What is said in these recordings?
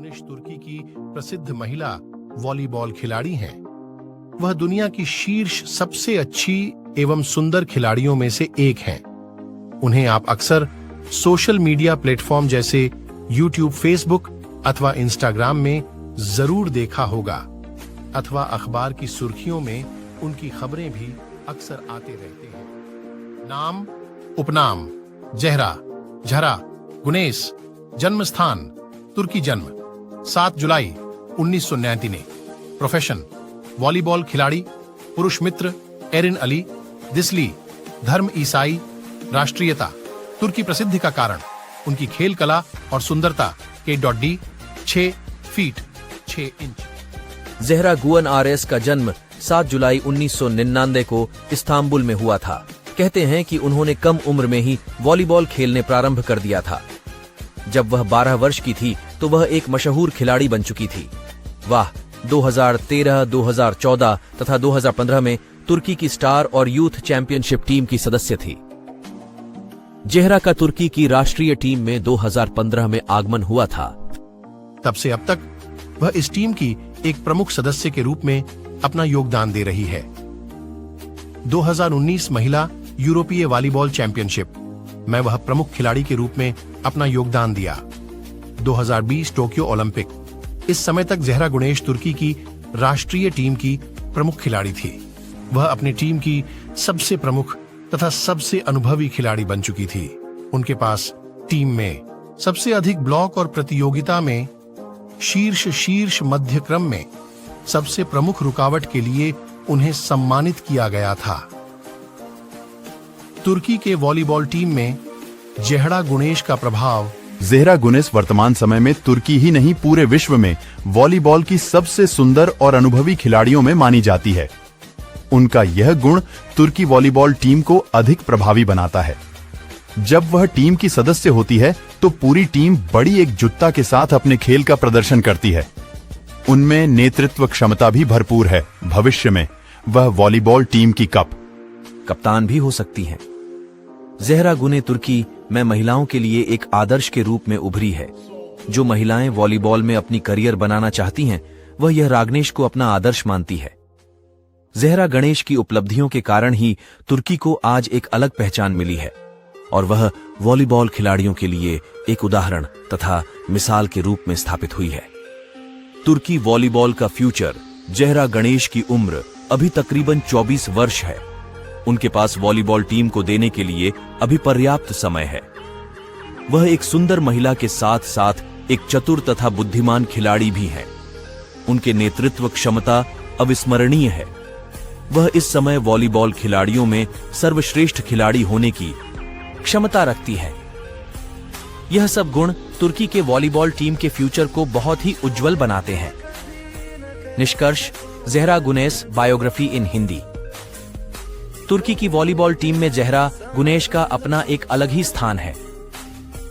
Guinness तुर्की की प्रसिद्ध महिला वॉलीबॉल खिलाड़ी हैं। वह दुनिया की शीर्ष सबसे अच्छी एवं सुंदर खिलाड़ियों में से एक हैं। उन्हें आप अक्सर सोशल मीडिया प्लेटफॉर्म जैसे यूट्यूब, फेसबुक अथवा इंस्टाग्राम में जरूर देखा होगा, अथवा अखबार की सुर्खियों में उनकी खबरें भी अक्सर आते रहते हैं। नाम, उपनाम: ज़हरा, झरा, गुनेश। जन्म स्थान: तुर्की। जन्म 7 जुलाई 1999। प्रोफेशन: वॉलीबॉल खिलाड़ी। पुरुष मित्र: एरिन अली, दिसली। धर्म: ईसाई। राष्ट्रीयता: तुर्की। प्रसिद्धि का कारण: उनकी खेल कला और सुंदरता। K.D 6 feet 6 inch. Zehra Gunes RS का जन्म 7 जुलाई 1999 को इस्तांबुल में हुआ था। कहते हैं कि उन्होंने कम उम्र में ही वॉलीबॉल खेलने प्रारंभ कर दिया था। जब वह 12 वर्ष की थी तो वह एक मशहूर खिलाड़ी बन चुकी थी। वह 2013, 2014 तथा 2015 में तुर्की की स्टार और यूथ चैंपियनशिप टीम की सदस्य थी। ज़हरा का तुर्की की राष्ट्रीय टीम में 2015 में आगमन हुआ था। तब से अब तक वह इस टीम की एक प्रमुख सदस्य के रूप में अपना योगदान दे रही है। 2019 महिला यूरोपीय वॉलीबॉल चैंपियनशिप में वह प्रमुख खिलाड़ी के रूप में अपना योगदान दिया। 2020 टोक्यो ओलंपिक। इस समय तक ज़हरा गुनेश तुर्की की राष्ट्रीय टीम की प्रमुख खिलाड़ी थी। वह अपनी टीम की सबसे प्रमुख तथा सबसे अनुभवी खिलाड़ी बन चुकी थी। उनके पास टीम में सबसे अधिक ब्लॉक और प्रतियोगिता में शीर्ष मध्य क्रम में सबसे प्रमुख रुकावट के लिए उन्हें सम्मानित किया गया था। तुर्की के वॉलीबॉल टीम में ज़हरा गुनेश का प्रभाव। ज़हरा गुनेश वर्तमान समय में तुर्की ही नहीं पूरे विश्व में वॉलीबॉल की सबसे सुंदर और अनुभवी खिलाड़ियों में मानी जाती है। उनका यह गुण तुर्की वॉलीबॉल टीम को अधिक प्रभावी बनाता है। जब वह टीम की सदस्य होती है तो पूरी टीम बड़ी एकजुटता के साथ अपने खेल का प्रदर्शन करती है। उनमें नेतृत्व क्षमता भी भरपूर है। भविष्य में वह वॉलीबॉल टीम की कप्तान भी हो सकती हैं। ज़हरा गुने तुर्की में महिलाओं के लिए एक आदर्श के रूप में उभरी है। जो महिलाएं वॉलीबॉल में अपनी करियर बनाना चाहती हैं, वह यह रागनेश को अपना आदर्श मानती है। ज़हरा गणेश की उपलब्धियों के कारण ही तुर्की को आज एक अलग पहचान मिली है और वह वॉलीबॉल खिलाड़ियों के लिए एक उदाहरण तथा मिसाल के रूप में स्थापित हुई है। तुर्की वॉलीबॉल का फ्यूचर। ज़हरा गणेश की उम्र अभी तकरीबन 24 वर्ष है। उनके पास वॉलीबॉल टीम को देने के लिए अभी पर्याप्त समय है। वह एक सुंदर महिला के साथ साथ एक चतुर तथा बुद्धिमान खिलाड़ी भी हैं। उनके नेतृत्व क्षमता अविस्मरणीय है। वह इस समय वॉलीबॉल खिलाड़ियों में सर्वश्रेष्ठ खिलाड़ी होने की क्षमता रखती है। यह सब गुण तुर्की के वॉलीबॉल टीम के फ्यूचर को बहुत ही उज्जवल बनाते हैं। निष्कर्ष: ज़हरा गुनेश बायोग्राफी इन हिंदी। तुर्की की वॉलीबॉल टीम में ज़हरा गुनेश का अपना एक अलग ही स्थान है।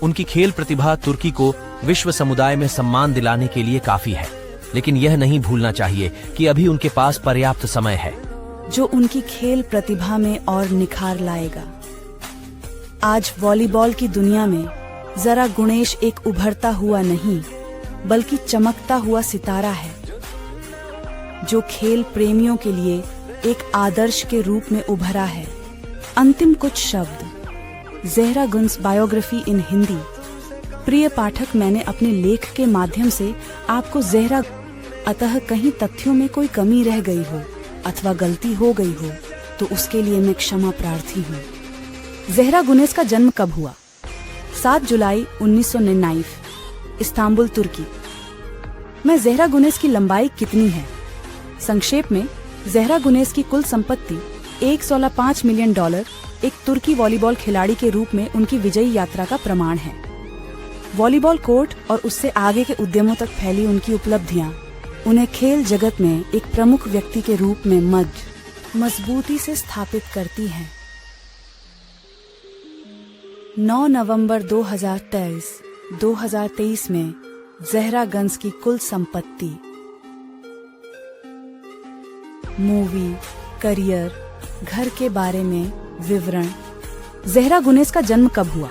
उनकी खेल प्रतिभा तुर्की को विश्व समुदाय में सम्मान दिलाने के लिए काफी है, लेकिन यह नहीं भूलना चाहिए कि अभी उनके पास पर्याप्त समय है जो उनकी खेल प्रतिभा में और निखार लाएगा। आज वॉलीबॉल की दुनिया में ज़हरा गुनेश एक उभरता हुआ नहीं बल्कि चमकता हुआ सितारा है, जो खेल प्रेमियों के लिए एक आदर्श के रूप में उभरा है। अंतिम कुछ शब्द: ज़हरा गुनेश बायोग्राफी इन हिंदी। प्रिय पाठक, मैंने अपने लेख के माध्यम से आपको ज़हरा, अतः कहीं तथ्यों में कोई कमी रह गई हो अथवा गलती हो गई हो तो उसके लिए मैं क्षमा प्रार्थी हूँ। ज़हरा गुनेश का जन्म कब हुआ? 7 जुलाई 1999, इस्तांबुल, तुर्की। में ज़हरा गुनेश की लंबाई कितनी है? संक्षेप में, ज़हरा गुनेश की कुल संपत्ति $1.5 मिलियन एक तुर्की वॉलीबॉल खिलाड़ी के रूप में उनकी विजयी यात्रा का प्रमाण है। वॉलीबॉल कोर्ट और उससे आगे के उद्यमों तक फैली उनकी उपलब्धियां उन्हें खेल जगत में एक प्रमुख व्यक्ति के रूप में मजबूती से स्थापित करती हैं। 9 नवंबर 2023 में ज़हरा गुनेश की कुल संपत्ति, मूवी, करियर, घर के बारे में विवरण। ज़हरा गुनेश का जन्म कब हुआ?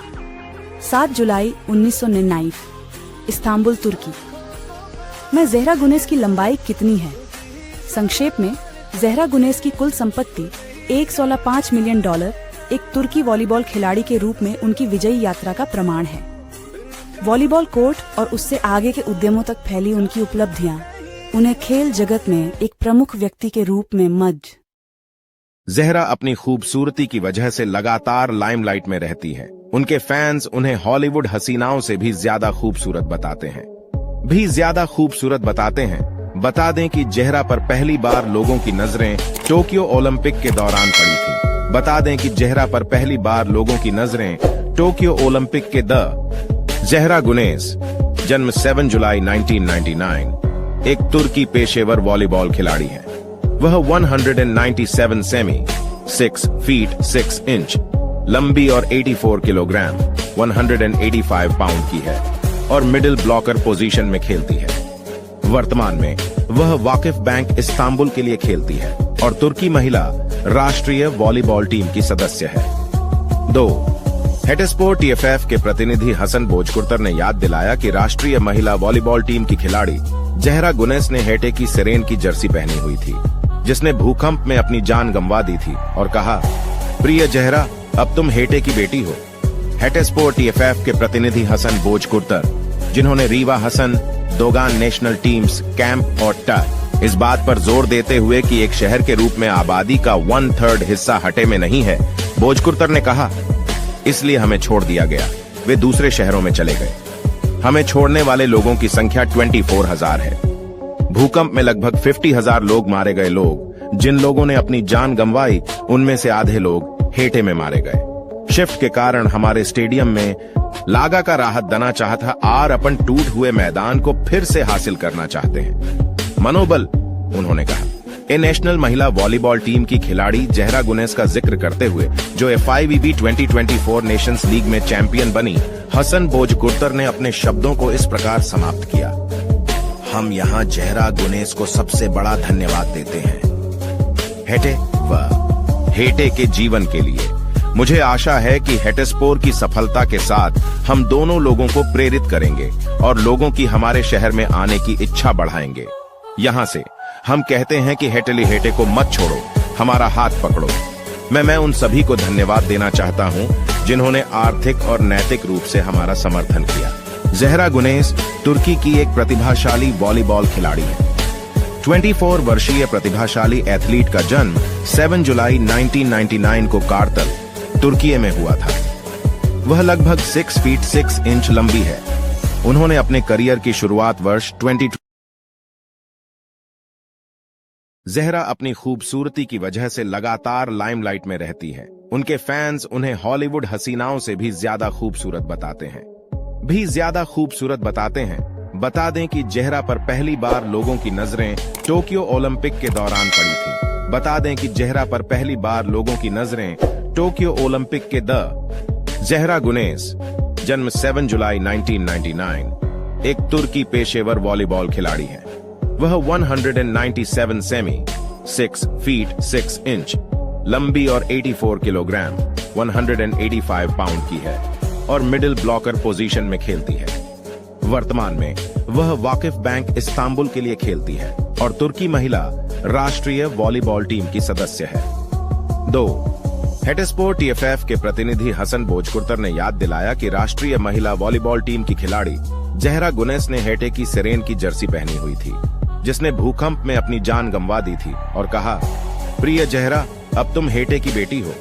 7 जुलाई 1999, इस्तांबुल, तुर्की। मैं ज़हरा गुनेस की लंबाई कितनी है। संक्षेप में, ज़हरा गुनेस की कुल संपत्ति $1.5 मिलियन एक तुर्की वॉलीबॉल खिलाड़ी के रूप में उनकी विजयी यात्रा का प्रमाण है। वॉलीबॉल कोर्ट और उससे आगे के उद्यमों तक फैली उनकी उपलब्धियां उन्हें खेल जगत में एक प्रमुख व्यक्ति के रूप में मज। ज़हरा अपनी खूबसूरती की वजह से लगातार लाइमलाइट में रहती है। उनके फैंस उन्हें हॉलीवुड हसीनाओं से भी ज्यादा खूबसूरत बताते हैं। बता दें कि ज़हरा पर पहली बार लोगों की नजरें टोक्यो ओलंपिक के दौरान पड़ी थी। ज़हरा गुनेस, जन्म 7 जुलाई 1999, एक तुर्की पेशेवर वॉलीबॉल खिलाड़ी है। वह 197 सेमी 6 फीट 6 इंच लंबी और 84 किलोग्राम 185 पाउंड की है और मिडिल ब्लॉकर पोजीशन में खेलती है। वर्तमान में वह वाकिफ बैंक इस्तांबुल के लिए खेलती है और तुर्की महिला राष्ट्रीय वॉलीबॉल टीम की सदस्य है। 2. हेटेस्पोर TFF के प्रतिनिधि हसन बोजकुर्तर ने याद दिलाया कि राष्ट्रीय महिला वॉलीबॉल टीम की खिलाड़ी ज़हरा गुनेस ने हेटे की सिरेन की जर्सी पहनी हुई थी, जिसने भूकंप में अपनी जान गंवा दी थी, और कहा, प्रिय ज़हरा, अब तुम हेटे की बेटी हो। हेटेस्पोर TFF के प्रतिनिधि हसन बोजकुर्तर, जिन्होंने रीवा Hasan, Dogan national teams, camp और ट इस बात पर जोर देते हुए कि एक शहर के रूप में आबादी का 1/3 हिस्सा हटे में नहीं है, बोजकुर्तर ने कहा, इसलिए हमें छोड़ दिया गया। वे दूसरे शहरों में चले गए। हमें छोड़ने वाले लोगों की संख्या 24,000 है। भूकंप में लगभग 50,000 लोग मारे गए। जिन लोगों ने अपनी जान गंवाई, उनमें से आधे लोग हेटे में मारे गए। शिफ्ट के कारण हमारे स्टेडियम में लागा का राहत दना चाहता और अपन टूट हुए मैदान को फिर से हासिल करना चाहते हैं। मनोबल, उन्होंने कहा। नेशनल महिला वॉलीबॉल टीम की खिलाड़ी ज़हरा गुनेस का जिक्र करते हुए, जो FIVB 2024 नेशंस लीग में चैंपियन बनी, हसन बोजकुर्तर ने अपने शब्दों को इस प्रकार समाप्त किया, हम यहाँ ज़हरा गुनेस को सबसे बड़ा धन्यवाद देते हैं, हेटे व हेटे के जीवन के लिए। मुझे आशा है कि हेटेस्पोर की सफलता के साथ हम दोनों लोगों को प्रेरित करेंगे और लोगों की हमारे शहर में आने की इच्छा बढ़ाएंगे। यहाँ से हम कहते हैं कि हेटली हेटे को मत छोड़ो, हमारा हाथ पकड़ो। मैं उन सभी को धन्यवाद देना चाहता हूँ जिन्होंने आर्थिक और नैतिक रूप से हमारा समर्थन किया। ज़हरा गुनेस तुर्की की एक प्रतिभाशाली वॉलीबॉल खिलाड़ी है। 24 वर्षीय प्रतिभाशाली एथलीट का जन्म 7 जुलाई 1999 को कारतल, तुर्की में हुआ था। वह लगभग 6 फीट 6 इंच लंबी है। उन्होंने अपने करियर की शुरुआत वर्ष 20। ज़हरा अपनी खूबसूरती की वजह से लगातार लाइमलाइट में रहती है। उनके फैंस उन्हें हॉलीवुड हसीनाओं से भी ज्यादा खूबसूरत बताते हैं। बता दें कि ज़हरा पर पहली बार लोगों की नजरें टोक्यो ओलंपिक के दौरान पड़ी थी। ज़हरा गुनेस, जन्म 7 जुलाई 1999, एक तुर्की पेशेवर वॉलीबॉल खिलाड़ी है। वह 197 सेमी 6 फीट 6 इंच लंबी और 84 किलोग्राम 185 पाउंड की है और मिडिल ब्लॉकर पोजीशन में खेलती है। वर्तमान में वह वाकिफ बैंक इस्तांबुल के लिए खेलती है और तुर्की महिला राष्ट्रीय वॉलीबॉल टीम की सदस्य है। 2. हेटेस्पोर TFF के प्रतिनिधि हसन बोजकुर्तर ने याद दिलाया कि राष्ट्रीय महिला वॉलीबॉल टीम की खिलाड़ी ज़हरा गुनेस ने हेटे की सिरेन की जर्सी पहनी हुई थी, जिसने भूकंप में अपनी जान गंवा दी थी, और कहा, प्रिय ज़हरा, अब तुम हेटे की बेटी हो।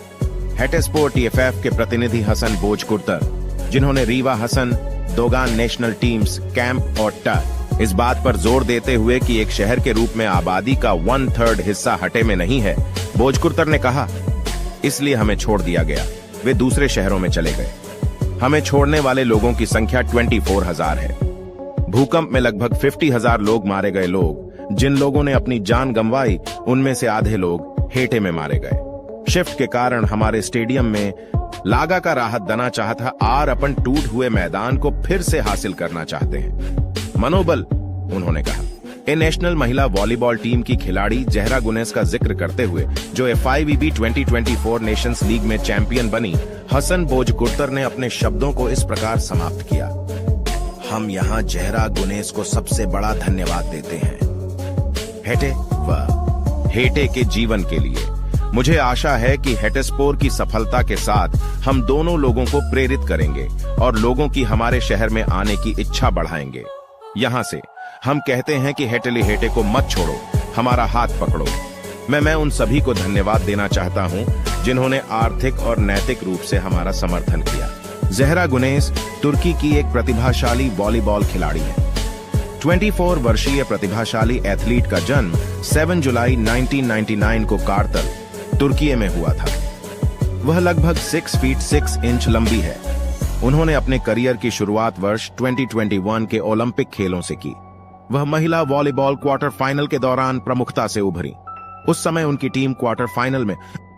हेटेस्पोर TFF के प्रतिनिधि हसन बोजकुर्तर, जिन्होंने रीवा Hasan, Dogan national teams, camp और ट इस बात पर जोर देते हुए कि एक शहर के रूप में आबादी का 1/3 हिस्सा हटे में नहीं है, बोजकुर्तर ने कहा, इसलिए हमें छोड़ दिया गया। वे दूसरे शहरों में चले गए। हमें छोड़ने वाले लोगों की संख्या 24,000 है। भूकंप में लगभग 50,000 लोग मारे गए। जिन लोगों ने अपनी जान गंवाई, उनमें से आधे लोग हेटे में मारे गए। शिफ्ट के कारण हमारे स्टेडियम में लागा का राहत दना चाहता और अपन टूट हुए मैदान को फिर से हासिल करना चाहते हैं। मनोबल, उन्होंने कहा। नेशनल महिला वॉलीबॉल टीम की खिलाड़ी ज़हरा गुनेस का जिक्र करते हुए, जो FIVB 2024 नेशंस लीग में चैंपियन बनी, हसन बोजकुर्तर ने अपने शब्दों को इस प्रकार समाप्त किया, हम यहाँ जहरा गुनेस को सबसे बड़ा धन्यवाद देते हैं हेटे व हेटे के जीवन के लिए। मुझे आशा है कि हेटेस्पोर की सफलता के साथ हम दोनों लोगों को प्रेरित करेंगे और लोगों की हमारे शहर में आने की इच्छा बढ़ाएंगे। यहाँ से हम कहते हैं कि हेटेली हेटे को मत छोड़ो, हमारा हाथ पकड़ो। मैं उन सभी को धन्यवाद देना चाहता हूँ जिन्होंने आर्थिक और नैतिक रूप से हमारा समर्थन किया। जहरा गुनेस तुर्की की एक प्रतिभाशाली वॉलीबॉल खिलाड़ी है। 24 वर्षीय प्रतिभाशाली एथलीट का जन्म 7 जुलाई 1999 को कारतल, तुर्की में हुआ था। वह लगभग 6 फीट 6 इंच लंबी है। उन्होंने अपने करियर की शुरुआत वर्ष 2021 के ओलंपिक खेलों से की। वह महिला वॉलीबॉल क्वार्टर फाइनल के दौरान प्रमुखता से उभरी। उस समय उनकी टीम क्वार्टर फाइनल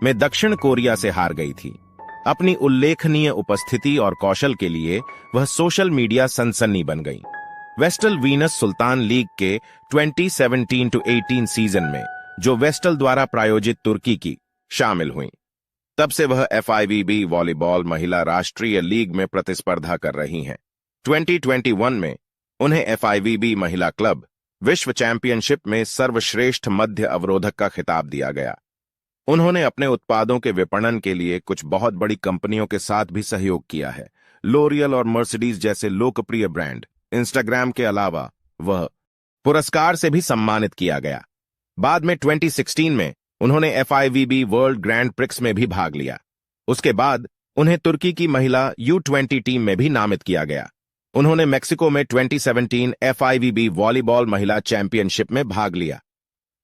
में दक्षिण कोरिया से हार गई थी। अपनी उल्लेखनीय उपस्थिति और कौशल के लिए वह सोशल मीडिया सनसनी बन गई। वेस्टल वीनस सुल्तान लीग के 2017-18 सीजन में, जो वेस्टल द्वारा प्रायोजित तुर्की की, शामिल हुई। तब से वह FIVB वॉलीबॉल महिला राष्ट्रीय लीग में प्रतिस्पर्धा कर रही हैं। 2021 में उन्हें FIVB महिला क्लब विश्व चैंपियनशिप में सर्वश्रेष्ठ मध्य अवरोधक का खिताब दिया गया। उन्होंने अपने उत्पादों के विपणन के लिए कुछ बहुत बड़ी कंपनियों के साथ भी सहयोग किया है, लोरियल और मर्सिडीज जैसे लोकप्रिय ब्रांड। इंस्टाग्राम के अलावा वह पुरस्कार से भी सम्मानित किया गया। बाद में 2016 में उन्होंने FIVB वर्ल्ड ग्रैंड प्रिक्स में भी भाग लिया। उसके बाद उन्हें तुर्की की महिला U20 टीम में भी नामित किया गया। उन्होंने मेक्सिको में 2017 FIVB वॉलीबॉल महिला चैंपियनशिप में भाग लिया।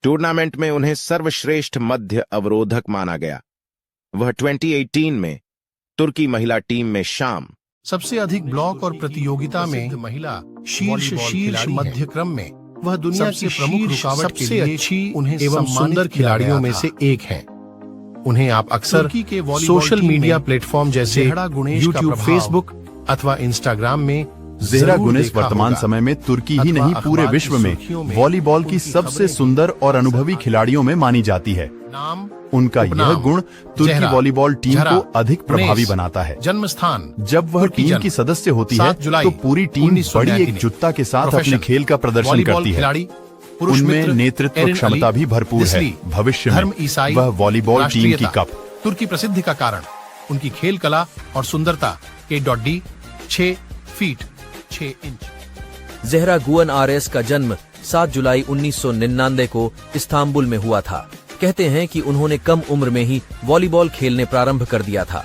टूर्नामेंट में उन्हें सर्वश्रेष्ठ मध्य अवरोधक माना गया। वह 2018 में तुर्की महिला टीम में शाम सबसे अधिक ब्लॉक और प्रतियोगिता में महिला शीर्ष मध्य क्रम में वह दुनिया की प्रमुख रुकावट के लिए अच्छी उन्हें एवं सुंदर खिलाड़ियों में से एक हैं। उन्हें आप अक्सर सोशल मीडिया प्लेटफॉर्म जैसे यूट्यूब, फेसबुक अथवा इंस्टाग्राम में जहरा गुनेस वर्तमान समय में तुर्की ही नहीं पूरे विश्व में वॉलीबॉल की सबसे सुंदर और अनुभवी खिलाड़ियों में मानी जाती है। उनका यह गुण तुर्की वॉलीबॉल टीम को अधिक प्रभावी बनाता है। जन्म स्थान जब वह टीम की सदस्य होती है तो पूरी टीम बड़ी एकजुटता के साथ अपने खेल का प्रदर्शन करती है। उनमें नेतृत्व क्षमता भी भरपूर है। भविष्य में वह वॉलीबॉल टीम की कप। तुर्की प्रसिद्धि का कारण उनकी खेल कला और सुंदरता। K.D 6 feet 6 inch. Zehra Gunes RS का जन्म 7 जुलाई 1999 को इस्तांबुल में हुआ था। कहते हैं कि उन्होंने कम उम्र में ही वॉलीबॉल खेलने प्रारंभ कर दिया था।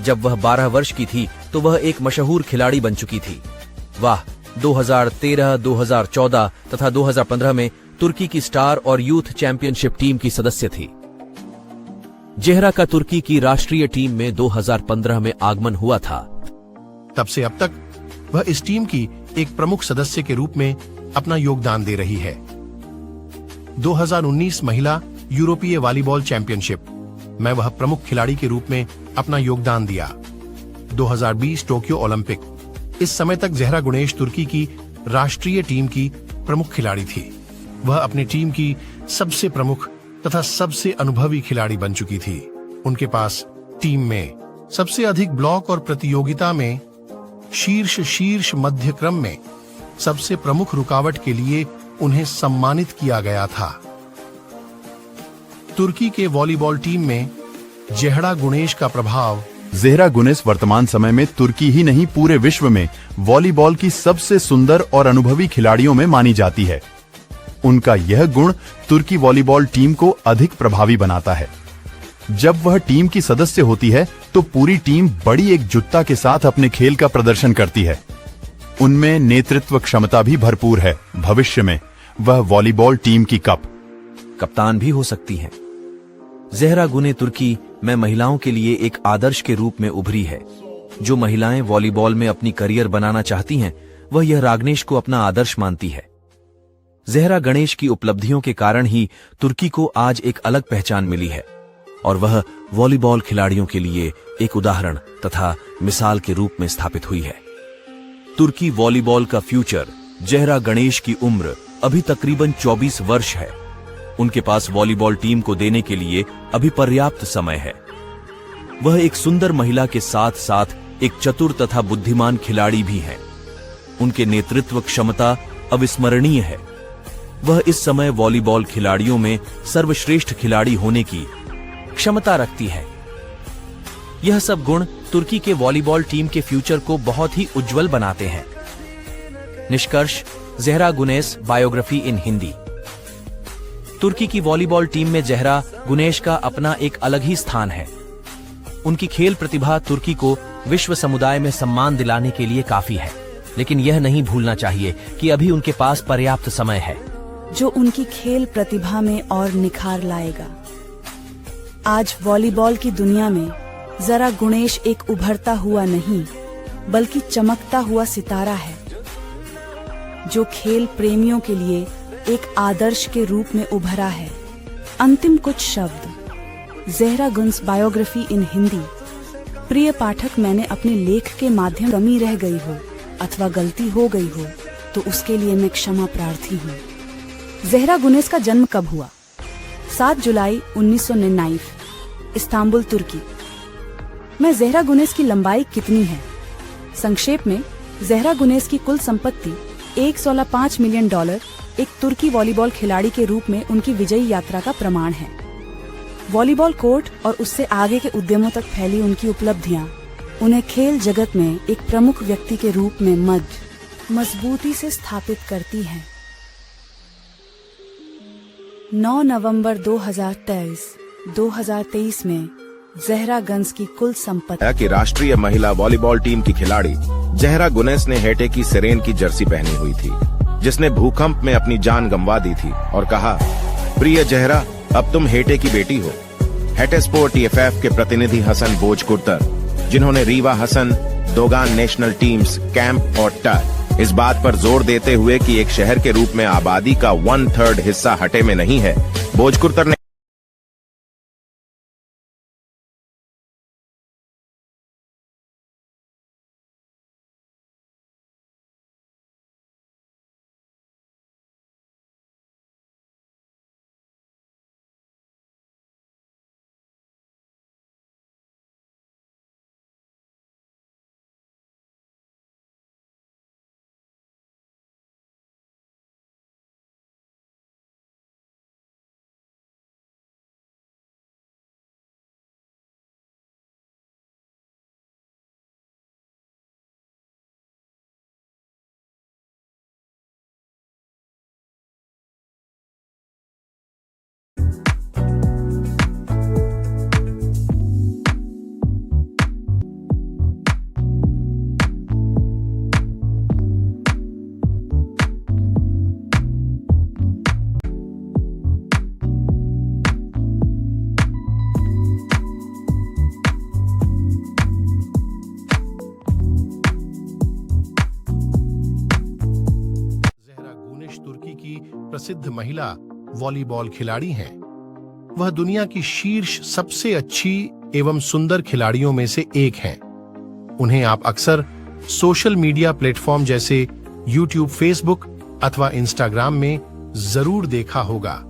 जब वह 12 वर्ष की थी तो वह एक मशहूर खिलाड़ी बन चुकी थी। वह 2013, 2014 तथा 2015 में तुर्की की स्टार और यूथ चैंपियनशिप टीम की सदस्य थी। जहरा का तुर्की की राष्ट्रीय टीम में 2015 में आगमन हुआ था। तब से अब तक वह इस टीम की एक प्रमुख सदस्य के रूप में अपना योगदान दे रही है। 2019 महिला यूरोपीय वॉलीबॉल चैंपियनशिप में वह प्रमुख खिलाड़ी के रूप में अपना योगदान दिया। 2020 टोक्यो ओलंपिक, इस समय तक जहरा गुनेस तुर्की की राष्ट्रीय टीम की प्रमुख खिलाड़ी थी। वह अपनी टीम की सबसे प्रमुख तथा सबसे अनुभवी खिलाड़ी बन चुकी थी। उनके पास टीम में सबसे अधिक ब्लॉक और प्रतियोगिता में शीर्ष मध्य क्रम में सबसे प्रमुख रुकावट के लिए उन्हें सम्मानित किया गया था। तुर्की के वॉलीबॉल टीम में जहरा गुनेस का प्रभाव। जहरा गुनेस वर्तमान समय में तुर्की ही नहीं पूरे विश्व में वॉलीबॉल की सबसे सुंदर और अनुभवी खिलाड़ियों में मानी जाती है। उनका यह गुण तुर्की वॉलीबॉल टीम को अधिक प्रभावी बनाता है। जब वह टीम की सदस्य होती है तो पूरी टीम बड़ी एकजुटता के साथ अपने खेल का प्रदर्शन करती है। उनमें नेतृत्व क्षमता भी भरपूर है। भविष्य में वह वॉलीबॉल टीम की कप्तान भी हो सकती हैं। जहरा गुने तुर्की में महिलाओं के लिए एक आदर्श के रूप में उभरी है। जो महिलाएं वॉलीबॉल में अपनी करियर बनाना चाहती हैं, वह यह रागनेश को अपना आदर्श मानती है। जहरा गणेश की उपलब्धियों के कारण ही तुर्की को आज एक अलग पहचान मिली है और वह वॉलीबॉल खिलाड़ियों के लिए एक उदाहरण तथा मिसाल के रूप में स्थापित हुई है। तुर्की वॉलीबॉल का फ्यूचर। जहरा गणेश की उम्र अभी तकरीबन 24 वर्ष है। उनके पास वॉलीबॉल टीम को देने के लिए अभी पर्याप्त समय है। वह एक सुंदर महिला के साथ साथ एक चतुर तथा बुद्धिमान खिलाड़ी भी हैं। उनके नेतृत्व क्षमता अविस्मरणीय है। वह इस समय वॉलीबॉल खिलाड़ियों में सर्वश्रेष्ठ खिलाड़ी होने की क्षमता रखती है। यह सब गुण तुर्की के वॉलीबॉल टीम के फ्यूचर को बहुत ही उज्जवल बनाते हैं। निष्कर्ष, ज़हरा गुनेस बायोग्राफी इन हिंदी। तुर्की की वॉलीबॉल टीम में ज़हरा गुनेश का अपना एक अलग ही स्थान है। उनकी खेल प्रतिभा तुर्की को विश्व समुदाय में सम्मान दिलाने के लिए काफी है, लेकिन यह नहीं भूलना चाहिए कि अभी उनके पास पर्याप्त समय है जो उनकी खेल प्रतिभा में और निखार लाएगा। आज वॉलीबॉल की दुनिया में ज़रा गुनेश एक उभरता हुआ नहीं बल्कि चमकता हुआ सितारा है, जो खेल प्रेमियों के लिए एक आदर्श के रूप में उभरा है। अंतिम कुछ शब्द। ज़हरा गुनेस बायोग्राफी इन हिंदी। प्रिय पाठक, मैंने अपने लेख के माध्यम कमी रह गई हो अथवा गलती हो गई हो तो उसके लिए मैं क्षमा प्रार्थी हूँ। ज़हरा गुनेस का जन्म कब हुआ? 7 जुलाई 1999, इस्तांबुल, तुर्की। मैं ज़हरा गुनेस की लंबाई कितनी है? संक्षेप में, ज़हरा गुनेस की कुल संपत्ति $1.5 मिलियन एक तुर्की वॉलीबॉल खिलाड़ी के रूप में उनकी विजयी यात्रा का प्रमाण है। वॉलीबॉल कोर्ट और उससे आगे के उद्यमों तक फैली उनकी उपलब्धियां उन्हें खेल जगत में एक प्रमुख व्यक्ति के रूप में मजबूती से स्थापित करती हैं। 9 नवंबर 2023 में ज़हरा गुनेस की कुल संपत्ति कि राष्ट्रीय महिला वॉलीबॉल टीम की खिलाड़ी ज़हरा गुनेस ने हेटे की सिरेन की जर्सी पहनी हुई थी, जिसने भूकंप में अपनी जान गंवा दी थी, और कहा, प्रिय ज़हरा, अब तुम हेटे की बेटी हो। हेटे स्पोर्ट TFF के प्रतिनिधि हसन बोजकुर्तर, जिन्होंने रीवा Hasan, Dogan national teams, camp और टर इस बात पर जोर देते हुए कि एक शहर के रूप में आबादी का 1/3 हिस्सा हटे में नहीं है, बोजकुर्तर ने प्रसिद्ध महिला वॉलीबॉल खिलाड़ी हैं। वह दुनिया की शीर्ष सबसे अच्छी एवं सुंदर खिलाड़ियों में से एक हैं। उन्हें आप अक्सर सोशल मीडिया प्लेटफॉर्म जैसे यूट्यूब, फेसबुक अथवा इंस्टाग्राम में जरूर देखा होगा,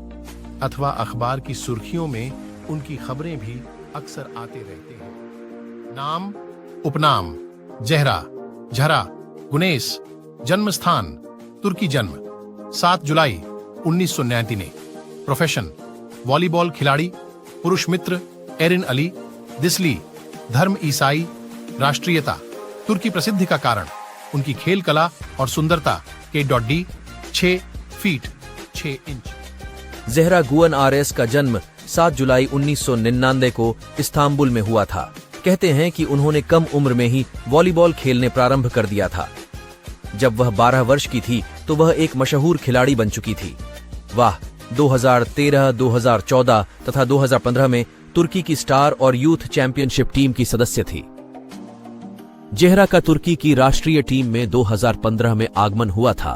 अथवा अखबार की सुर्खियों में उनकी खबरें भी अक्सर आते रहते हैं। नाम, उपनाम: ज़हरा, झरा गुनेस। जन्म स्थान: तुर्की। जन्म 7 जुलाई 1999। प्रोफेशन: वॉलीबॉल खिलाड़ी। पुरुष मित्र: एरिन अली, दिसली। धर्म: ईसाई। राष्ट्रीयता: तुर्की। प्रसिद्धि का कारण: उनकी खेल कला और सुंदरता। K.D 6 feet 6 inch. Zahra Gunness का जन्म 7 जुलाई 1999 को इस्तांबुल में हुआ था। कहते हैं कि उन्होंने कम उम्र में ही वॉलीबॉल खेलने प्रारंभ कर दिया था। जब वह 12 वर्ष की थी तो वह एक मशहूर खिलाड़ी बन चुकी थी। वह 2013, 2014 तथा 2015 में तुर्की की स्टार और यूथ चैंपियनशिप टीम की सदस्य थी। ज़हरा का तुर्की की राष्ट्रीय टीम में 2015 में आगमन हुआ था।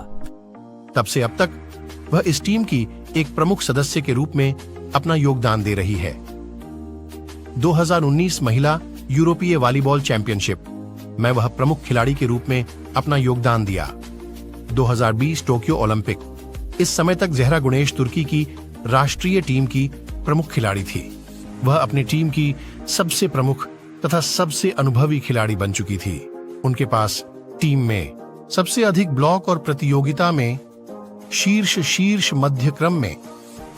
तब से अब तक वह इस टीम की एक प्रमुख सदस्य के रूप में अपना योगदान दे रही है। 2019 महिला यूरोपीय वॉलीबॉल चैंपियनशिप में वह प्रमुख खिलाड़ी के रूप में अपना योगदान दिया। 2020 टोक्यो ओलंपिक। इस समय तक ज़हरा गुनेस तुर्की की राष्ट्रीय टीम की प्रमुख खिलाड़ी थी। वह अपनी टीम की सबसे प्रमुख तथा सबसे अनुभवी खिलाड़ी बन चुकी थी। उनके पास टीम में सबसे अधिक ब्लॉक और प्रतियोगिता में शीर्ष मध्य क्रम में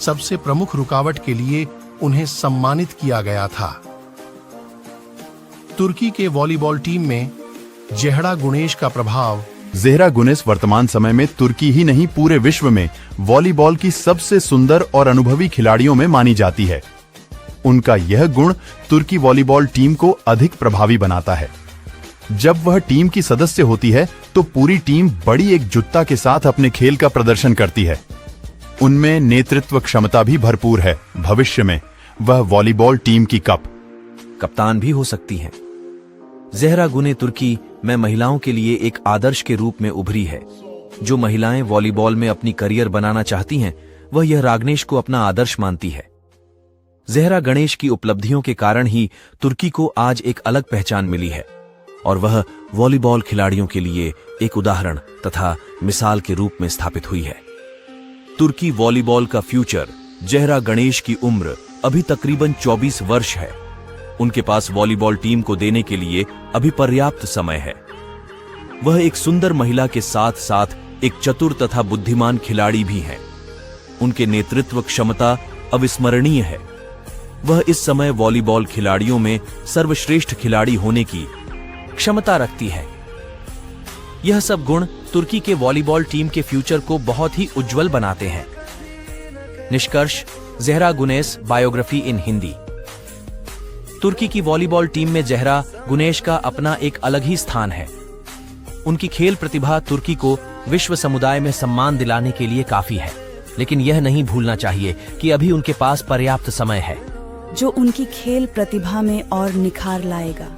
सबसे प्रमुख रुकावट के लिए उन्हें सम्मानित किया गया था। तुर्की के वॉलीबॉल टीम में जेहरा गुनेश का प्रभाव। ज़ेहरा गुनेस वर्तमान समय में तुर्की ही नहीं पूरे विश्व में वॉलीबॉल की सबसे सुंदर और अनुभवी खिलाड़ियों में मानी जाती है। उनका यह गुण तुर्की वॉलीबॉल टीम को अधिक प्रभावी बनाता है। जब वह टीम की सदस्य होती है तो पूरी टीम बड़ी एकजुटता के साथ अपने खेल का प्रदर्शन करती है। उनमें नेतृत्व क्षमता भी भरपूर है। भविष्य में वह वॉलीबॉल टीम की कप्तान भी हो सकती हैं। ज़ेहरा गुने तुर्की में महिलाओं के लिए एक आदर्श के रूप में उभरी है। जो महिलाएं वॉलीबॉल में अपनी करियर बनाना चाहती हैं, वह यह रागनेश को अपना आदर्श मानती है। ज़ेहरा गणेश की उपलब्धियों के कारण ही तुर्की को आज एक अलग पहचान मिली है और वह वॉलीबॉल खिलाड़ियों के लिए एक उदाहरण तथा मिसाल के रूप में स्थापित हुई है। तुर्की वॉलीबॉल का फ्यूचर। ज़ेहरा गणेश की उम्र अभी तकरीबन 24 वर्ष है। उनके पास वॉलीबॉल टीम को देने के लिए अभी पर्याप्त समय है। वह एक सुंदर महिला के साथ साथ एक चतुर तथा बुद्धिमान खिलाड़ी भी हैं। उनके नेतृत्व क्षमता अविस्मरणीय है। वह इस समय वॉलीबॉल खिलाड़ियों में सर्वश्रेष्ठ खिलाड़ी होने की क्षमता रखती है। यह सब गुण तुर्की के वॉलीबॉल टीम के फ्यूचर को बहुत ही उज्जवल बनाते हैं। निष्कर्ष। ज़ेहरा गुनेस बायोग्राफी इन हिंदी। तुर्की की वॉलीबॉल टीम में ज़ेहरा गुनेश का अपना एक अलग ही स्थान है। उनकी खेल प्रतिभा तुर्की को विश्व समुदाय में सम्मान दिलाने के लिए काफी है, लेकिन यह नहीं भूलना चाहिए कि अभी उनके पास पर्याप्त समय है जो उनकी खेल प्रतिभा में और निखार लाएगा।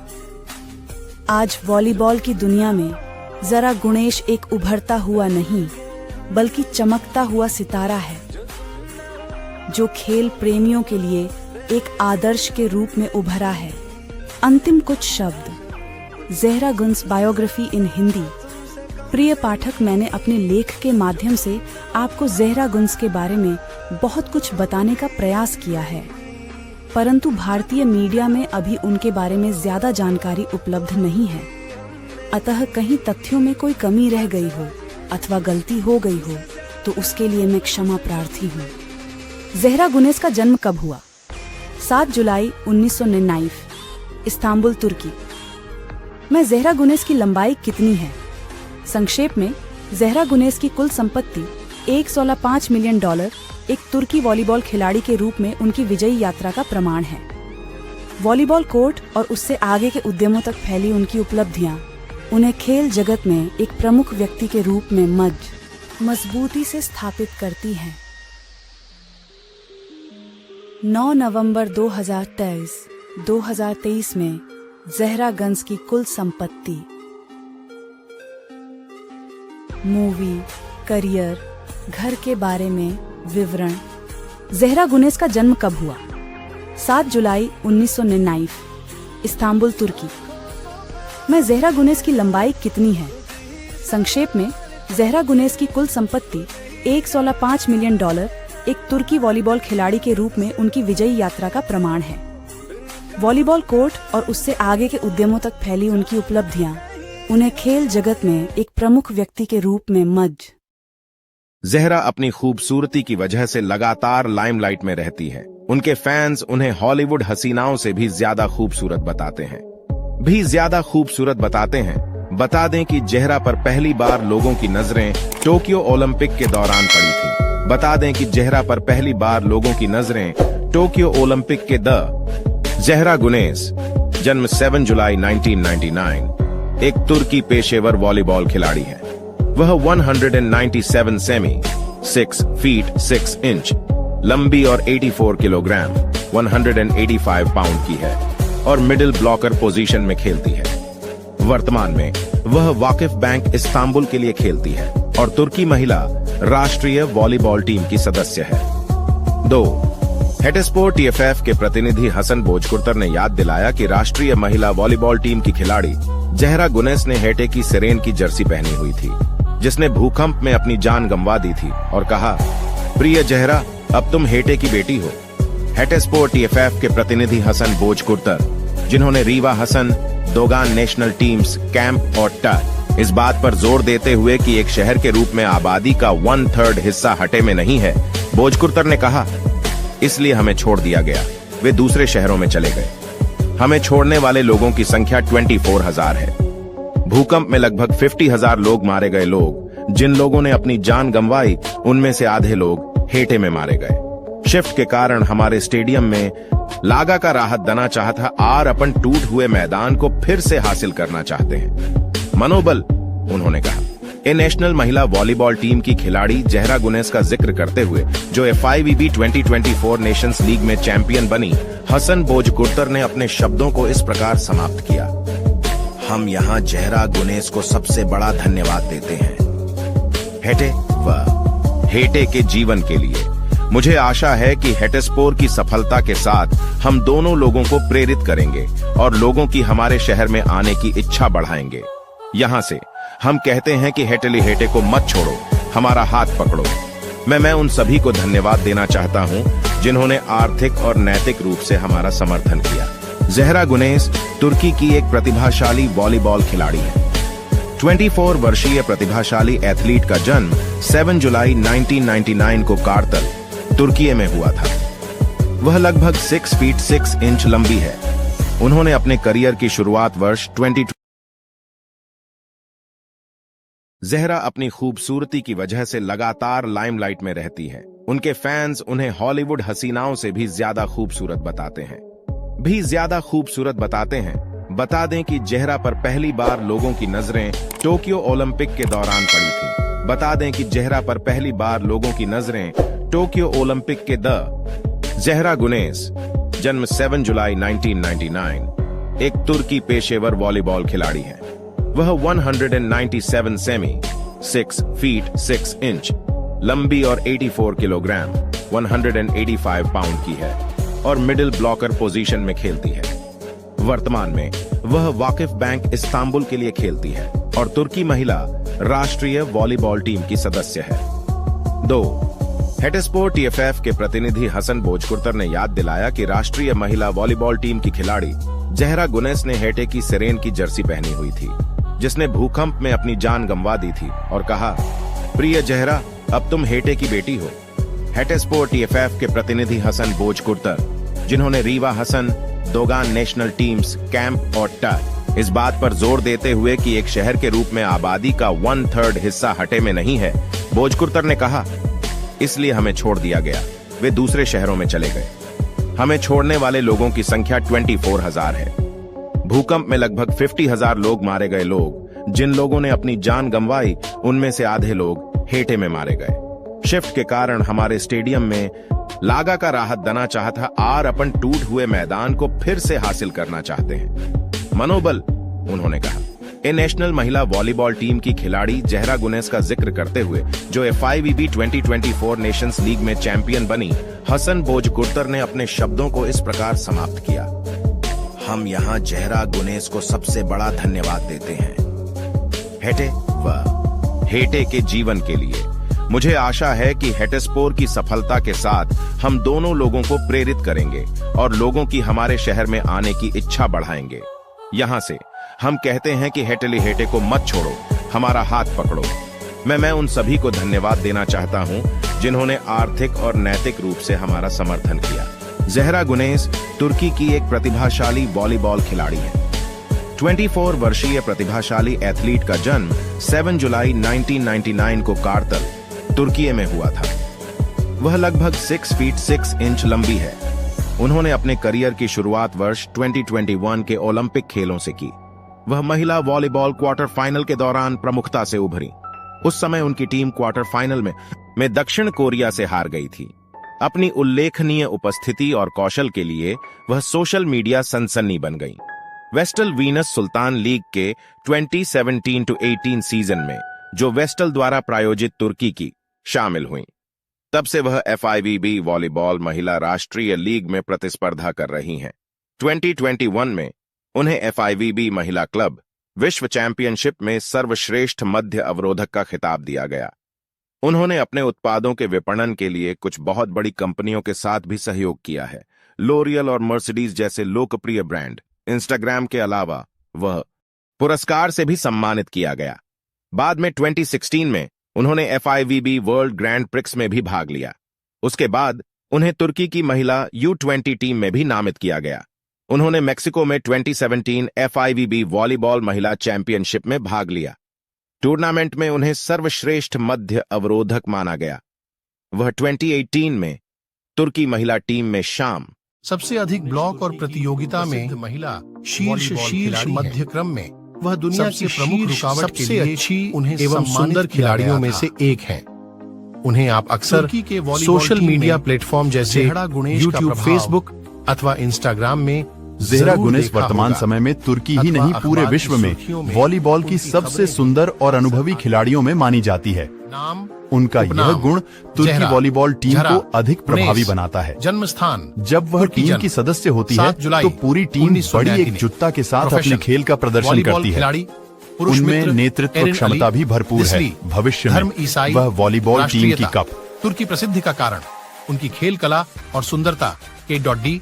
आज वॉलीबॉल की दुनिया में ज़ेहरा गुनेश एक उभरता हुआ नहीं बल्कि चमकता हुआ सितारा है, जो खेल प्रेमियों के लिए एक आदर्श के रूप में उभरा है। अंतिम कुछ शब्द। ज़ेहरा गुनेस बायोग्राफी इन हिंदी। प्रिय पाठक, मैंने अपने लेख के माध्यम से आपको ज़ेहरा गुनेस के बारे में बहुत कुछ बताने का प्रयास किया है, परंतु भारतीय मीडिया में अभी उनके बारे में ज्यादा जानकारी उपलब्ध नहीं है। अतः कहीं तथ्यों में कोई कमी रह गई हो अथवा गलती हो गई हो तो उसके लिए मैं क्षमा प्रार्थी हूँ। ज़ेहरा गुनेस का जन्म कब हुआ? 7 जुलाई 1999, इस्तांबुल, तुर्की में। ज़ेहरा गुनेस की लंबाई कितनी है? संक्षेप में, ज़ेहरा गुनेस की कुल संपत्ति $1.5 मिलियन एक तुर्की वॉलीबॉल खिलाड़ी के रूप में उनकी विजयी यात्रा का प्रमाण है। वॉलीबॉल कोर्ट और उससे आगे के उद्यमों तक फैली उनकी उपलब्धियां उन्हें खेल जगत में एक प्रमुख व्यक्ति के रूप में मजबूती से स्थापित करती हैं। 9 नवंबर 2023 में ज़ेहरा गुनेस की कुल संपत्ति। मूवी, करियर, घर के बारे में विवरण। ज़ेहरा गुनेस का जन्म कब हुआ? 7 जुलाई 1999, इस्तांबुल, तुर्की में। ज़ेहरा गुनेस की लंबाई कितनी है? संक्षेप में, ज़ेहरा गुनेस की कुल संपत्ति $1.5 मिलियन एक तुर्की वॉलीबॉल खिलाड़ी के रूप में उनकी विजयी यात्रा का प्रमाण है। वॉलीबॉल कोर्ट और उससे आगे के उद्यमों तक फैली उनकी उपलब्धियां उन्हें खेल जगत में एक प्रमुख व्यक्ति के रूप में ज़ेहरा अपनी खूबसूरती की वजह से लगातार लाइमलाइट में रहती है। उनके फैंस उन्हें हॉलीवुड हसीनाओं से भी ज्यादा खूबसूरत बताते हैं। बता दें कि ज़ेहरा पर पहली बार लोगों की नजरें टोक्यो ओलंपिक के दौरान पड़ी थी। ज़ेहरा गुनेस, जन्म 7 जुलाई 1999, एक तुर्की पेशेवर वॉलीबॉल खिलाड़ी है। वह 197 सेमी 6 फीट 6 इंच लंबी और 84 किलोग्राम 185 पाउंड की है और मिडिल ब्लॉकर पोजीशन में खेलती है। वर्तमान में वह वाकिफ बैंक इस्तांबुल के लिए खेलती है और तुर्की महिला राष्ट्रीय वॉलीबॉल टीम की सदस्य है। 2. हेटेस्पोर्ट TFF के प्रतिनिधि हसन बोजकुर्तर ने याद दिलाया कि राष्ट्रीय महिला वॉलीबॉल टीम की खिलाड़ी ज़ेहरा गुनेस ने हेटे की सिरेन की जर्सी पहनी हुई थी, जिसने भूकंप में अपनी जान गंवा दी थी, और कहा, प्रिय ज़ेहरा, अब तुम हेटे की बेटी हो। हेटेस्पोर्ट TFF के प्रतिनिधि हसन बोजकुर्तर, जिन्होंने रीवा Hasan, Dogan national teams, camp और इस बात पर जोर देते हुए कि एक शहर के रूप में आबादी का 1/3 हिस्सा हटे में नहीं है, भोजकुर्तर ने कहा, इसलिए हमें छोड़ दिया गया। वे दूसरे शहरों में चले गए। हमें छोड़ने वाले लोगों की संख्या 24,000 है। भूकंप में लगभग 50,000 लोग मारे गए। लोग जिन लोगों ने अपनी जान गंवाई, उनमें से आधे लोग हेटे में मारे गए। शिफ्ट के कारण हमारे स्टेडियम में लागा का राहत दना चाहता और अपन टूट हुए मैदान को फिर से हासिल करना चाहते हैं। मनोबल, उन्होंने कहा। ए नेशनल महिला वॉलीबॉल टीम की खिलाड़ी जहरा गुनेस का जिक्र करते हुए, जो FIVB 2024 नेशंस लीग में चैंपियन बनी, हसन भोजकुर्तर ने अपने शब्दों को इस प्रकार समाप्त किया। हम यहाँ जहरा गुनेस को सबसे बड़ा धन्यवाद देते हैं, हेटे व हेटे के जीवन के लिए। मुझे आशा है कि हेटेस्पोर की सफलता के साथ हम दोनों लोगों को प्रेरित करेंगे और लोगों की हमारे शहर में आने की इच्छा बढ़ाएंगे। यहाँ से हम कहते हैं कि हेटेली हेटे को मत छोड़ो, हमारा हाथ पकड़ो। मैं उन सभी को धन्यवाद देना चाहता हूँ जिन्होंने आर्थिक और नैतिक रूप से हमारा समर्थन किया। जहरा गुनेस तुर्की की एक प्रतिभाशाली वॉलीबॉल खिलाड़ी है। 24 वर्षीय प्रतिभाशाली एथलीट का जन्म 7 जुलाई 1999 को कारतल, तुर्की में हुआ था। वह लगभग 6 फीट 6 इंच लंबी है। उन्होंने अपने करियर की शुरुआत वर्ष 20। जहरा अपनी खूबसूरती की वजह से लगातार लाइमलाइट में रहती है। उनके फैंस उन्हें हॉलीवुड हसीनाओं से भी ज्यादा खूबसूरत बताते हैं। बता दें कि जहरा पर पहली बार लोगों की नजरें टोक्यो ओलंपिक के दौरान पड़ी थी। जहरा गुनेस, जन्म 7 जुलाई 1999, एक तुर्की पेशेवर वॉलीबॉल खिलाड़ी है। वह 197 सेमी 6 फीट 6 इंच लंबी और 84 किलोग्राम 185 पाउंड की है और मिडिल ब्लॉकर पोजीशन में खेलती है। वर्तमान में वह वाकिफ बैंक इस्तांबुल के लिए खेलती है और तुर्की महिला राष्ट्रीय वॉलीबॉल टीम की सदस्य है। 2. हेटेस्पोर TFF के प्रतिनिधि हसन भोजकुर्तर ने याद दिलाया कि राष्ट्रीय महिला वॉलीबॉल टीम की खिलाड़ी जहरा गुनेस ने हेटे की सिरेन की जर्सी पहनी हुई थी, जिसने भूकंप में अपनी जान गंवा दी थी, और कहा, प्रिय जहरा, अब तुम हेटे की बेटी हो। हेटेस्पोर TFF के प्रतिनिधि हसन भोजकुर्तर, जिन्होंने रीवा Hasan, Dogan national teams, camp और टर इस बात पर जोर देते हुए कि एक शहर के रूप में आबादी का 1/3 हिस्सा हटे में नहीं है, भोजकुर्तर ने कहा, इसलिए हमें छोड़ दिया गया। वे दूसरे शहरों में चले गए। हमें छोड़ने वाले लोगों की संख्या 24,000 है। भूकंप में लगभग 50,000 लोग मारे गए। लोग जिन लोगों ने अपनी जान गंवाई, उनमें से आधे लोग हेटे में मारे गए। शिफ्ट के कारण हमारे स्टेडियम में लागा का राहत दना चाहता और अपन टूट हुए मैदान को फिर से हासिल करना चाहते हैं। मनोबल, उन्होंने कहा। ए नेशनल महिला वॉलीबॉल टीम की खिलाड़ी जहरा गुनेस का जिक्र करते हुए, जो FIVB 2024 नेशंस लीग में चैंपियन बनी, हसन भोजकुर्तर ने अपने शब्दों को इस प्रकार समाप्त किया। हम यहाँ जहरा गुनेस को सबसे बड़ा धन्यवाद देते हैं, हेटे व हेटे के जीवन के लिए। मुझे आशा है कि हेटेस्पोर की सफलता के साथ हम दोनों लोगों को प्रेरित करेंगे और लोगों की हमारे शहर में आने की इच्छा बढ़ाएंगे। यहाँ से हम कहते हैं कि हेटेली हेटे को मत छोड़ो, हमारा हाथ पकड़ो। मैं उन सभी को धन्यवाद देना चाहता हूँ जिन्होंने आर्थिक और नैतिक रूप से हमारा समर्थन किया। जहरा गुनेस तुर्की की एक प्रतिभाशाली वॉलीबॉल खिलाड़ी है। 24 वर्षीय प्रतिभाशाली एथलीट का जन्म 7 जुलाई 1999 को कारतल, तुर्की में हुआ था। वह लगभग 6 फीट 6 इंच लंबी है। उन्होंने अपने करियर की शुरुआत वर्ष 2021 के ओलंपिक खेलों से की। वह महिला वॉलीबॉल क्वार्टर फाइनल के दौरान प्रमुखता से उभरी। उस समय उनकी टीम क्वार्टर फाइनल में दक्षिण कोरिया से हार गई थी। अपनी उल्लेखनीय उपस्थिति और कौशल के लिए वह सोशल मीडिया सनसनी बन गई। वेस्टल वीनस सुल्तान लीग के 2017-18 सीजन में, जो वेस्टल द्वारा प्रायोजित तुर्की की, शामिल हुई। तब से वह FIVB वॉलीबॉल महिला राष्ट्रीय लीग में प्रतिस्पर्धा कर रही हैं। 2021 में उन्हें FIVB महिला क्लब विश्व चैंपियनशिप में सर्वश्रेष्ठ मध्य अवरोधक का खिताब दिया गया। उन्होंने अपने उत्पादों के विपणन के लिए कुछ बहुत बड़ी कंपनियों के साथ भी सहयोग किया है, लोरियल और मर्सिडीज जैसे लोकप्रिय ब्रांड। इंस्टाग्राम के अलावा वह पुरस्कार से भी सम्मानित किया गया। बाद में 2016 में उन्होंने FIVB वर्ल्ड ग्रैंड प्रिक्स में भी भाग लिया। उसके बाद उन्हें तुर्की की महिला U20 टीम में भी नामित किया गया। उन्होंने मेक्सिको में 2017 FIVB वॉलीबॉल महिला चैंपियनशिप में भाग लिया। टूर्नामेंट में उन्हें सर्वश्रेष्ठ मध्य अवरोधक माना गया। वह 2018 में तुर्की महिला टीम में शाम सबसे अधिक ब्लॉक और प्रतियोगिता में महिला शीर्ष मध्य क्रम में वह दुनिया की प्रमुख रुकावट के लिए अच्छी उन्हें एवं सुंदर खिलाड़ियों में से एक हैं। उन्हें आप अक्सर सोशल मीडिया प्लेटफॉर्म जैसे यूट्यूब, फेसबुक अथवा इंस्टाग्राम में ज़ेहरा गुनेश वर्तमान समय में तुर्की ही नहीं पूरे विश्व में वॉलीबॉल की सबसे सुंदर और अनुभवी खिलाड़ियों में मानी जाती है। उनका यह गुण तुर्की वॉलीबॉल टीम को अधिक प्रभावी बनाता है। जन्म स्थान जब वह टीम की सदस्य होती है तो पूरी टीम बड़ी एकजुटता के साथ अपने खेल का प्रदर्शन करती है। उनमें नेतृत्व क्षमता भी भरपूर है। भविष्य में वह वॉलीबॉल टीम की कप। तुर्की प्रसिद्धि का कारण उनकी खेल कला और सुंदरता। K.D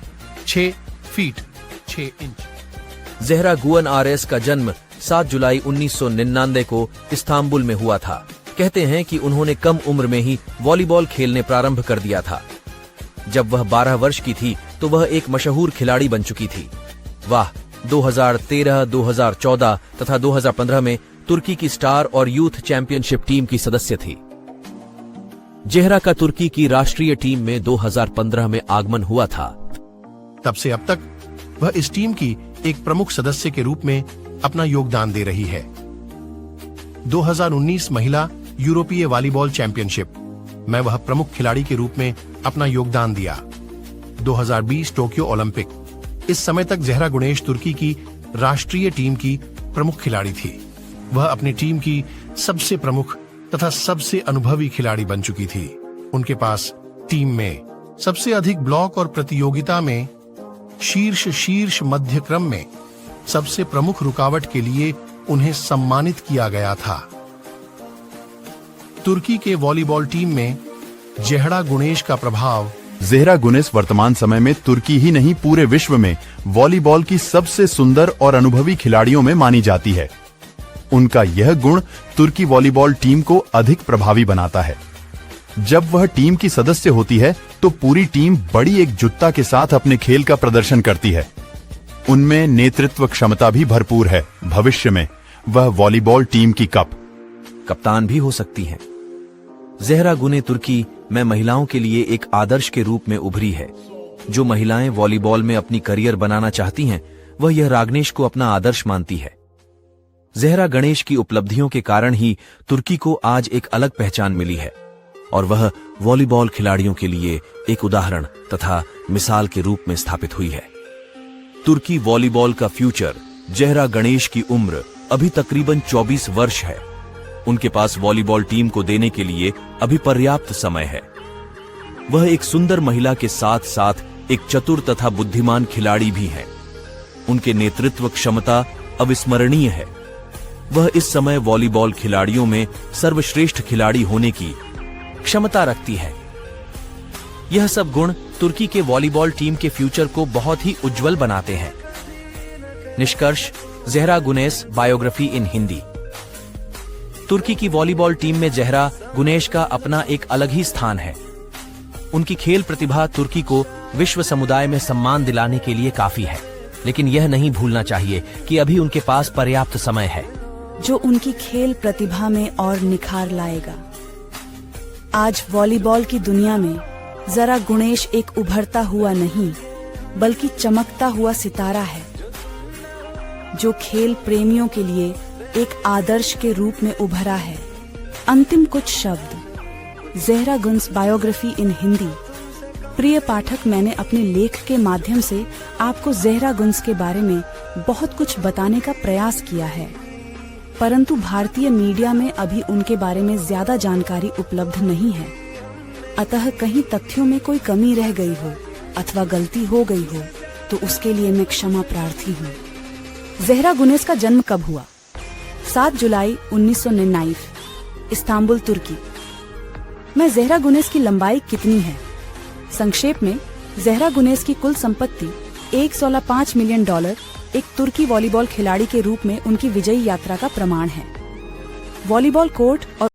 6 feet 6 inch. Zehra Gunes RS का जन्म 7 जुलाई 1999 को इस्तांबुल में हुआ था। कहते हैं कि उन्होंने कम उम्र में ही वॉलीबॉल खेलने प्रारंभ कर दिया था। जब वह 12 वर्ष की थी तो वह एक मशहूर खिलाड़ी बन चुकी थी। वह 2013, 2014 तथा 2015 में तुर्की की स्टार और यूथ चैंपियनशिप टीम की सदस्य थी। ज़ेहरा का तुर्की की राष्ट्रीय टीम में 2015 में आगमन हुआ था। तब से अब तक वह इस टीम की एक प्रमुख सदस्य के रूप में अपना योगदान दे रही है। 2019 महिला यूरोपीय वॉलीबॉल चैंपियनशिप में वह प्रमुख खिलाड़ी के रूप में अपना योगदान दिया। 2020 टोक्यो ओलंपिक, इस समय तक ज़ेहरा गुनेश तुर्की की राष्ट्रीय टीम की प्रमुख खिलाड़ी थी। वह अपनी टीम की सबसे प्रमुख तथा सबसे अनुभवी खिलाड़ी बन चुकी थी। उनके पास टीम में सबसे अधिक ब्लॉक और प्रतियोगिता में शीर्ष मध्य क्रम में सबसे प्रमुख रुकावट के लिए उन्हें सम्मानित किया गया था। तुर्की के वॉलीबॉल टीम में ज़ेहरा गुनेश का प्रभाव। ज़ेहरा गुनेश वर्तमान समय में तुर्की ही नहीं पूरे विश्व में वॉलीबॉल की सबसे सुंदर और अनुभवी खिलाड़ियों में मानी जाती है। उनका यह गुण तुर्की वॉलीबॉल टीम को अधिक प्रभावी बनाता है। जब वह टीम की सदस्य होती है तो पूरी टीम बड़ी एकजुटता के साथ अपने खेल का प्रदर्शन करती है। उनमें नेतृत्व क्षमता भी भरपूर है। भविष्य में वह वॉलीबॉल टीम की कप्तान भी हो सकती हैं। ज़ेहरा गुने तुर्की में महिलाओं के लिए एक आदर्श के रूप में उभरी है। जो महिलाएं वॉलीबॉल में अपनी करियर बनाना चाहती हैं, वह यह रागनेश को अपना आदर्श मानती है। ज़ेहरा गणेश की उपलब्धियों के कारण ही तुर्की को आज एक अलग पहचान मिली है और वह वॉलीबॉल खिलाड़ियों के लिए एक उदाहरण तथा मिसाल के रूप में स्थापित हुई है। तुर्की वॉलीबॉल का फ्यूचर। ज़ेहरा गणेश की उम्र अभी तकरीबन 24 वर्ष है। उनके पास वॉलीबॉल टीम को देने के लिए अभी पर्याप्त समय है। वह एक सुंदर महिला के साथ साथ एक चतुर तथा बुद्धिमान खिलाड़ी भी हैं। उनके नेतृत्व क्षमता अविस्मरणीय है। वह इस समय वॉलीबॉल खिलाड़ियों में सर्वश्रेष्ठ खिलाड़ी होने की क्षमता रखती है। यह सब गुण तुर्की के वॉलीबॉल टीम के फ्यूचर को बहुत ही उज्जवल बनाते हैं। निष्कर्ष, ज़ेहरा गुनेश बायोग्राफी इन हिंदी। तुर्की की वॉलीबॉल टीम में ज़ेहरा गुनेश का अपना एक अलग ही स्थान है। उनकी खेल प्रतिभा तुर्की को विश्व समुदाय में सम्मान दिलाने के लिए काफी है, लेकिन यह नहीं भूलना चाहिए कि अभी उनके पास पर्याप्त समय है जो उनकी खेल प्रतिभा में और निखार लाएगा। आज वॉलीबॉल की दुनिया में ज़ेहरा गुनेश एक उभरता हुआ नहीं बल्कि चमकता हुआ सितारा है, जो खेल प्रेमियों के लिए एक आदर्श के रूप में उभरा है। अंतिम कुछ शब्द। ज़ेहरा गुनेश बायोग्राफी इन हिंदी। प्रिय पाठक, मैंने अपने लेख के माध्यम से आपको ज़ेहरा गुनेश के बारे में बहुत कुछ बताने का प्रयास किया है, परंतु भारतीय मीडिया में अभी उनके बारे में ज्यादा जानकारी उपलब्ध नहीं है। अतः कहीं तथ्यों में कोई कमी रह गई हो अथवा गलती हो गई हो तो उसके लिए मैं क्षमा प्रार्थी हूँ। ज़ेहरा गुनेश का जन्म कब हुआ? 7 जुलाई 1999, इस्तांबुल, तुर्की में। ज़ेहरा गुनेश की लंबाई कितनी है? संक्षेप में, ज़ेहरा गुनेश की कुल संपत्ति $1.5 मिलियन एक तुर्की वॉलीबॉल खिलाड़ी के रूप में उनकी विजयी यात्रा का प्रमाण है। वॉलीबॉल कोर्ट और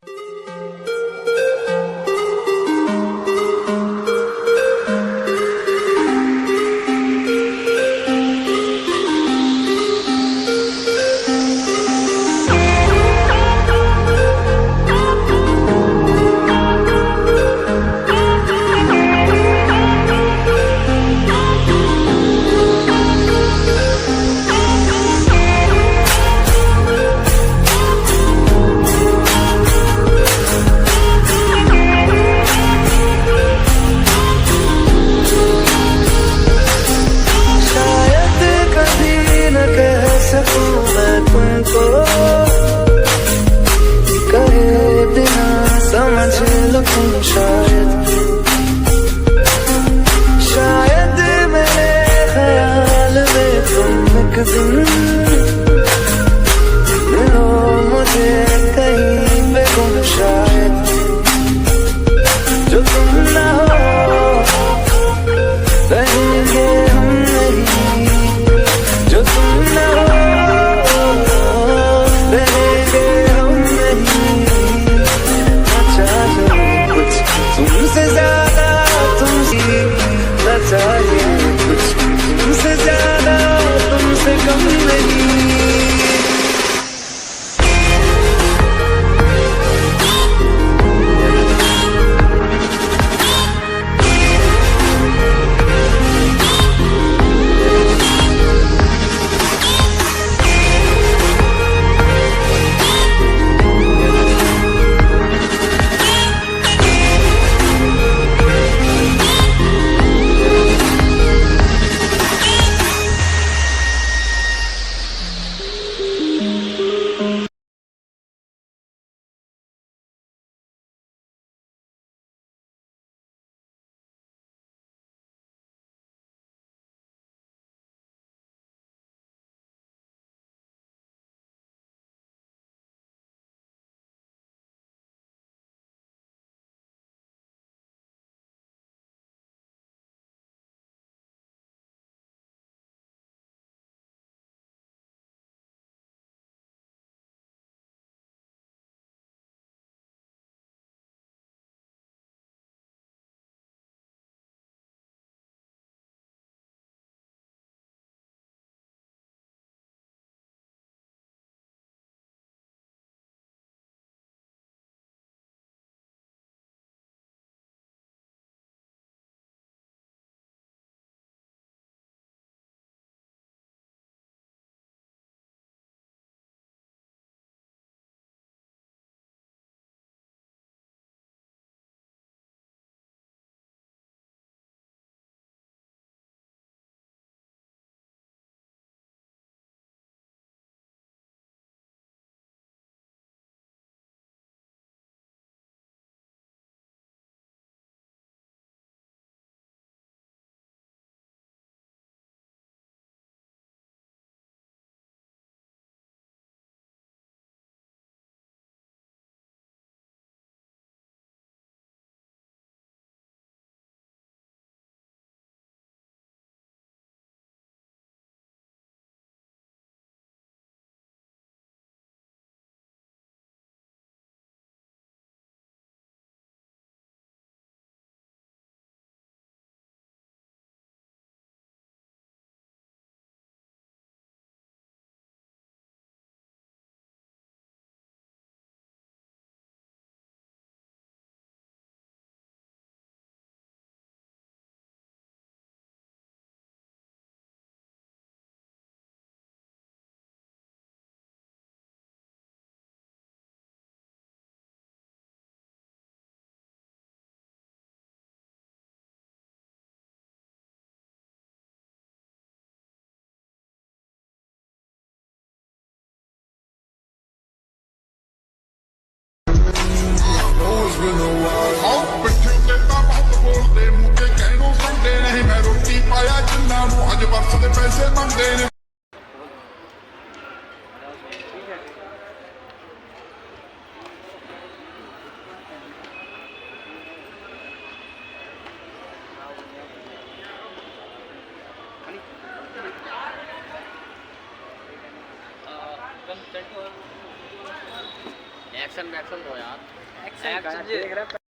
एक्शन वैक्शन दो यार। एक्शन देख रहा है।